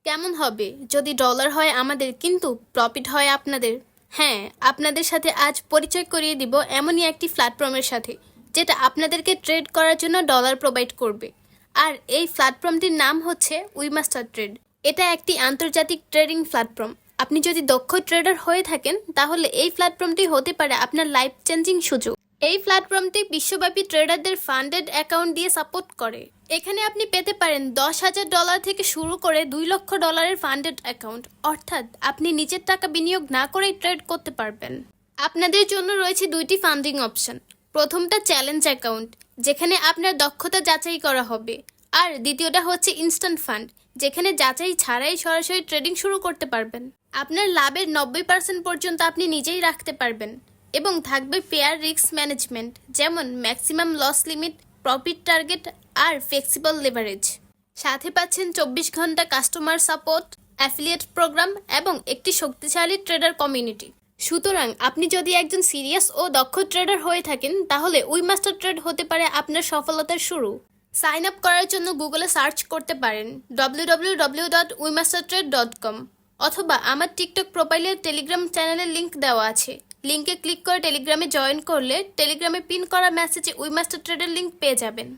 কেমন হবে যদি ডলার হয় আমাদের কিন্তু প্রফিট হয় আপনাদের? হ্যাঁ, আপনাদের সাথে আজ পরিচয় করিয়ে দিব এমনই একটি প্ল্যাটফর্মের সাথে যেটা আপনাদেরকে ট্রেড করার জন্য ডলার প্রোভাইড করবে। আর এই প্ল্যাটফর্মটির নাম হচ্ছে উইমাস্টার ট্রেড। এটা একটি আন্তর্জাতিক ট্রেডিং প্ল্যাটফর্ম। আপনি যদি দক্ষ ট্রেডার হয়ে থাকেন তাহলে এই প্ল্যাটফর্মটি হতে পারে আপনার লাইফ চেঞ্জিং সুযোগ। এই প্ল্যাটফর্মটি বিশ্বব্যাপী ট্রেডারদের ফান্ডেড অ্যাকাউন্ট দিয়ে সাপোর্ট করে। এখানে আপনি পেতে পারেন $10,000 থেকে শুরু করে $2 লক্ষ ফান্ডেড অ্যাকাউন্ট, অর্থাৎ আপনি নিজের টাকা বিনিয়োগ না করেই ট্রেড করতে পারবেন। আপনাদের জন্য রয়েছে দুইটি ফান্ডিং অপশন। প্রথমটা চ্যালেঞ্জ অ্যাকাউন্ট, যেখানে আপনার দক্ষতা যাচাই করা হবে, আর দ্বিতীয়টা হচ্ছে ইনস্ট্যান্ট ফান্ড, যেখানে যাচাই ছাড়াই সরাসরি ট্রেডিং শুরু করতে পারবেন। আপনার লাভের 90% পর্যন্ত আপনি নিজেই রাখতে পারবেন এবং থাকবে ফেয়ার রিস্ক ম্যানেজমেন্ট, যেমন maximum loss limit, profit target আর ফ্লেক্সিবল লেভারেজ। সাথে পাচ্ছেন 24 ঘন্টা কাস্টমার সাপোর্ট, অ্যাফিলিয়েট প্রোগ্রাম এবং একটি শক্তিশালী ট্রেডার কমিউনিটি। সুতরাং আপনি যদি একজন সিরিয়াস ও দক্ষ ট্রেডার হয়ে থাকেন তাহলে উইমাস্টার ট্রেড হতে পারে আপনার সফলতার শুরু। সাইন আপ করার জন্য গুগলে সার্চ করতে পারেন www.wimastertrade.com, অথবা আমার টিকটক প্রোফাইলের টেলিগ্রাম চ্যানেলের লিংক দেওয়া আছে। লিংকে ক্লিক করে টেলিগ্রামে জয়েন করলে টেলিগ্রামে পিন করা মেসেজে উইমাস্টার ট্রেডের লিংক পেয়ে যাবেন।